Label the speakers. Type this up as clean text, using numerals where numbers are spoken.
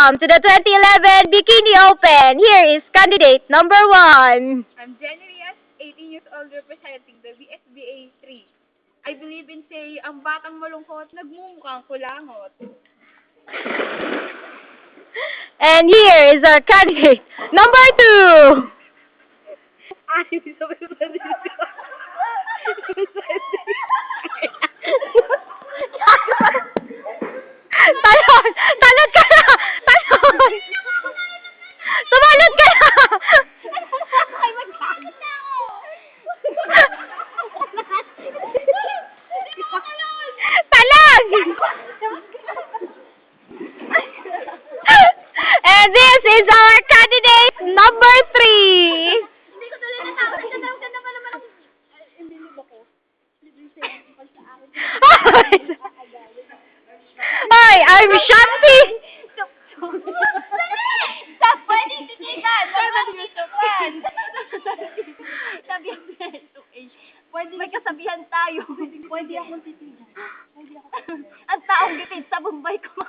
Speaker 1: welcome to the 2011 Bikini Open. Here is candidate number 1.
Speaker 2: I'm Jenny Rias, 18 years old, representing the BSBA 3. I believe in say, ang batang malungkot, nagmumukhang kulangot.
Speaker 1: And here is our candidate number 2. Talon! Talon ka na! Talon! Sumalot ka na! Talag! And this is our candidate number 3.
Speaker 2: Hindi ko tuloy natawag. Natawag ka naman naman. Imbilib ako.
Speaker 1: Hi, I'm Shanti.
Speaker 2: Stop! Pwede titigan! Magpapitukan! Sabihan mo pwede may kasabihan tayo. Pwede akong titigan. Ang taong gipid sa Bombay ko.